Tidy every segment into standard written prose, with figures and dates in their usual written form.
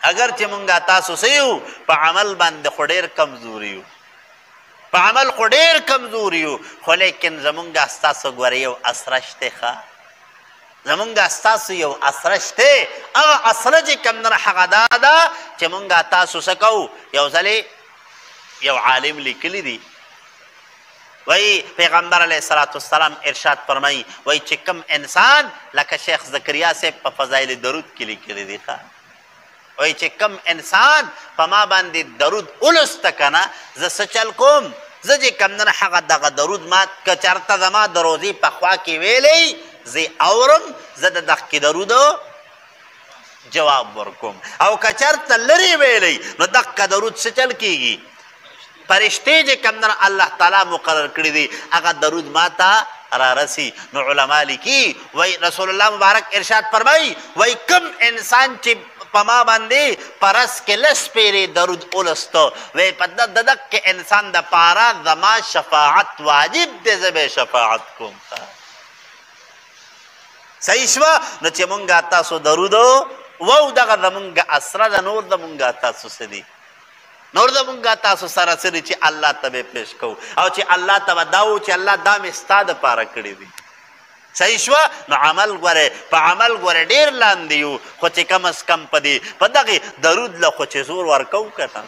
اگر چې مونږه تاسو سیو په عمل باندې خو ډېر کمزور یو په عمل خو ډېر کمزور یو خو لیکن زمونږه ستاسو ګوره یو اسره شته ښه زمونږه ستاسو یو اسره شته هغه اسره چې کوم نه هغه دا ده چې مونږه تاسو څه کوو یو ځلې یو عالم لیکلی دی وی پیغمبر علیه الصلاة والسلام ارشاد فرمایی وی چې کوم انسان لکه شیخ زکریا صاحب په فضایل درود کې لیکلی دی ښه وی چې کوم انسان په ما باندې درود ولسته کنه زه څه چل کوم زه چې کوم نه هغه دغه درود ما که چېرته زما د روزې په خوا کې ویلی زه اورم زه د دغه درودو جواب ورکوم او که چېرته لرې ویلی نو دغه درود څه چل کېږي فرشتې چې کوم نه الله تعالی مقرر کړي دي هغه درود ما ته رارسي نو علما لیکي وی رسول الله مبارک ارشاد فرمایي وی کوم انسان چې په ما باندې پرس کې لس پیرې درود ولستو وی په دغه انسان د پاره زما شفاعت واجب دی زه به شفاعت کوم صحیح شوه نو چې مونږه تاسو درودو وو دغه زمونږه اسره ده نور زمونږه تاسو څه دي نور زمونږه تاسو سره څه دي چې الله ته به پیش کوو او چې الله ته به دا وو چې الله دا مې ستا دپاره کړي دي صحیح شوه نو عمل ګورې په عمل ګورې ډېر لاندې یو خو چې کم از کم په دغې درود له خو چې زور ورکوو که نه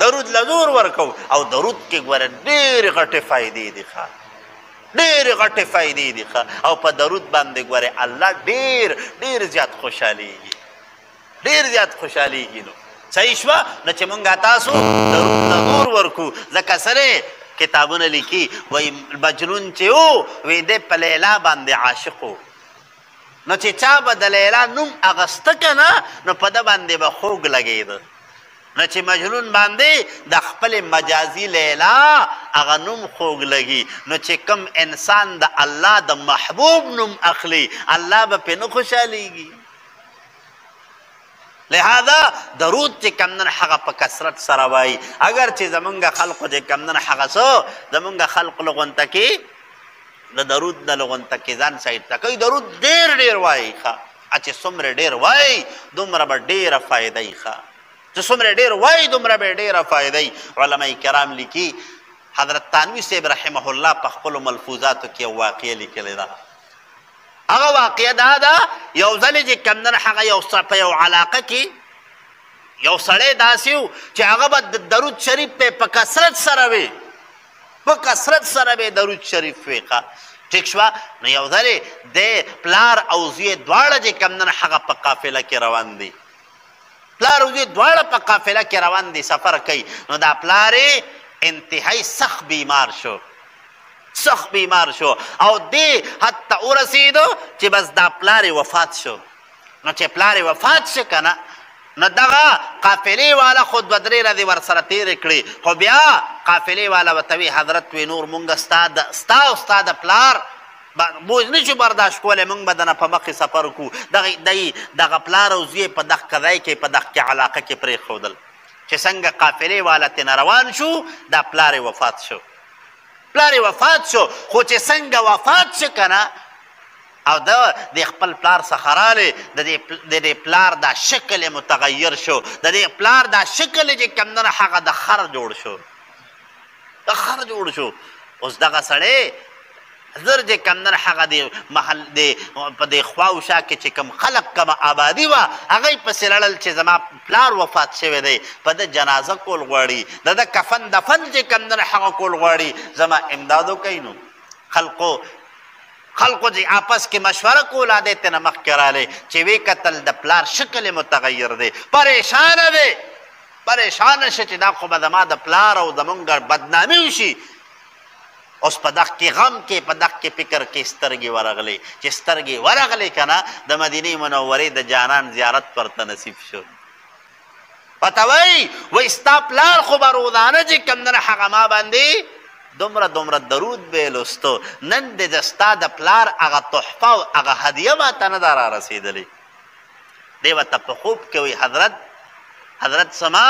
درود له زور ورکوو او درود کې ګوره ډېرې غټې فایدې دي ښه ډېرې غټې فایدې دي ښه او په درود باندې ګورې الله ډېر زیات خوشحالیږي ډېر زیات خوشحالیږي نو صحیح شوه نو چې مونږ تاسو درود له زور ورکو ځکه سره کتابونه لیکي وی مجنون چې و وی دی په لیلا باندې عاشق و نو چې چا به د لیلا نوم اغسته که نه نو په ده باندې به خوږ لګېده نو چې مجنون باندې د خپل مجازي لیلا هغه نوم خوږ لګي نو چې کوم انسان د الله د محبوب نوم اخلي الله به پې نه خوشحالیږي لہذا درود چې کم نن هغه په کثرت سره وایي اگر چې زمونږ خلقو چې کم نن هغه څه زمونږ خلق لغونته کې د درود نه لغونته کې ځان سایډ ته کوي درود ډېر وایي ښه چې څومره ډېر وایي دومره به ډېره فایده یي ښه چې څومره ډېر وایي دومره به ډېره فایده یي علما کرام لیکي حضرت تانوي صاحب رحمه الله په خپلو ملفوظاتو کې یو واقعه لیکلې ده هغه واقعه دا ده یو ځلې چې کوم نن هغه په یو علاقه کې یو سړی داسې و چې هغه به د درود شریف په کثرت سره وي په کثرت سره به درود شریف وي ټیک شوه نو یو ځلې د پلار او زوی دواړه چې کوم نن هغه په قافله کې روان دي پلار او زوی دواړه په قافله کې روان دي سفر کوي نو دا پلار یې انتهایی سخت بیمار شو او دی حتی ورسیدو چې بس دا پلار وفات شو نو چې پلار وفات شو که نه نو دغه قافلې والا خو دوه درې ورځې ورسره تېرې کړې خو بیا قافلې والا ورته وي حضرت وی نور مونږ ستا او ستا د پلار بوج نشو برداشت کولی مونږ به دنه په مخې سفر کوو دغه پلار او زوی په دغه ځای کې په دغه علاقه کې پرېښودل چې څنګه قافلې والا تېنه روان شو دا پلار وفات شو خو چې څنګه وفات شو که نه او د خپل پلار څخه رالی د دې پلار دا شکل متغیر شو د دې پلار دا شکل چې کوم نه هغه د خر جوړ شو اوس دغه سړی زر چې کوم نه هغه د محل په دې خوا او شا کې چې کوم خلق کومه آبادي وه هغه یې پسې لړل چې زما پلار وفات شوی دی په ده جنازه کول غواړي د ده کفن دفن چې کوم نه هغه کول غواړي زما امداد وکوئ نو خلقو چې آپس کې مشوره کوله دی تېنه مخکې رالی چې وی کتل د پلار شکل متغیر دی پریشانه شي چې دا خو به زما د پلار او زمونږ بدنامي وشي اوس په دغه کې غم کې په دغه کې فکر کې سترګې ورغلې چې سترګې ورغلې که نه د مدینې منورې د جانان زیارت ورته نصیب شو ورته وایي ستا پلار خو به روزانه چې کوم نه هغه ما باندې دومره درود به لوستو نن د ستا د پلار هغه تحفه او هغه هدیه ماته نه ده رارسېدلې دی ورته په خوب کې وایي حضرت سما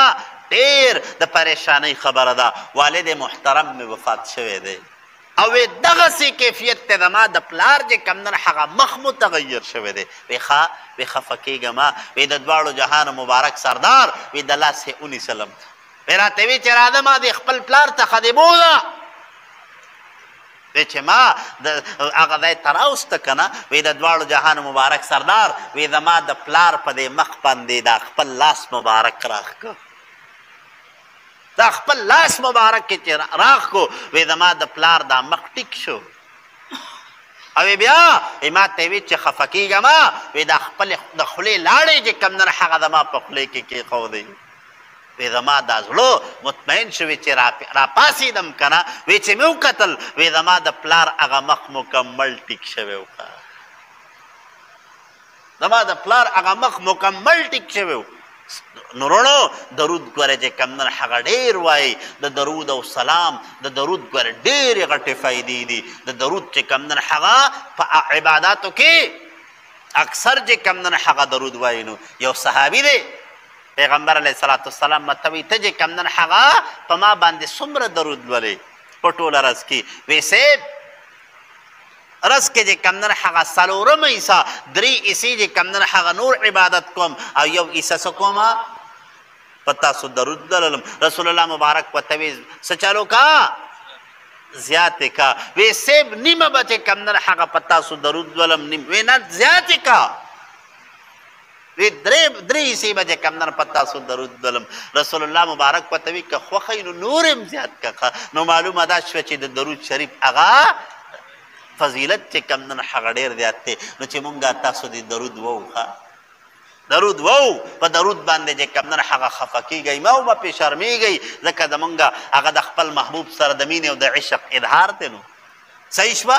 ډېر د پریشانۍ خبره ده والد محترم مې وفات شوی دی او دغسې کیفیت ته زما د پلار چې کمدن هغه مخ متغیر شوی دی وی خفه کېږه ما وی د دواړو جهان مبارک سردار وی د لاس یې ونیسلم وی راته وی چې راځه ما د خپل پلار څخه دې بوځه وی چې ما هغه ځای ته راوسته که نه وی د دواړو جهان مبارک سردار وی زما د پلار په دې مخ باندې دا خپل لاس مبارک راښکه دا خپل لاس مبارک کې چې راخ کو وی زما د پلار دا مخ ټیک شو او بیا ما ته وی چې خفه کېږه ما وی دا خپل د خولې لاړې چې کمدن هغه زما په خولې کې کېښودی وی زما دا زړه مطمئن شوی چې راپاسېدم که نه وی چې مې وکتل وی زما د پلار هغه مخ مکمل ټیک شوی و زما د پلار هغه مخ مکمل ټیک شوی و نو وروڼو درود ګوره چې کمدن هغه ډېر وایي د درود او سلام د درود ګوره ډېرې غټې فایدې دي د درود چې کمدن هغه په عباداتو کې اکثر چې کمدن هغه درود وایي نو یو صحابي دی پیغمبر علیه صلات وسلام مته وی ته چې کمدن هغه په ما باندې څومره درود لولې په ټوله ورځ کې وی صاحب رس کې چې کمدن هغه څلورمه حصه درې حصې چې کمدن هغه نور عبادت کوم او یو حصه څه کوم په تاسو درود لولم رسول الله مبارک ورته وی څه چالو کا زیاتې کا وی صاحب نیمه به چې کمدن هغه په تاسو درود لولم وی نه زیاتې کا وی درې حصې به چې کمدن په تاسو درود لولم رسول الله مبارک ورته وی که خوښی نو نور هم زیات کا نو معلومه دا شوه چې د درود شریف هغه فضیلت چې کمدن هغه ډېر زیات دی نو چې مونږ تاسو د درود وو درود وو په درود باندې چې کمدن هغه خفه کېږئ ما به پې شرمېږئ ځکه زمونږ هغه د خپل محبوب سره د مینې او د عشق اظهار دی نو صحیح شوه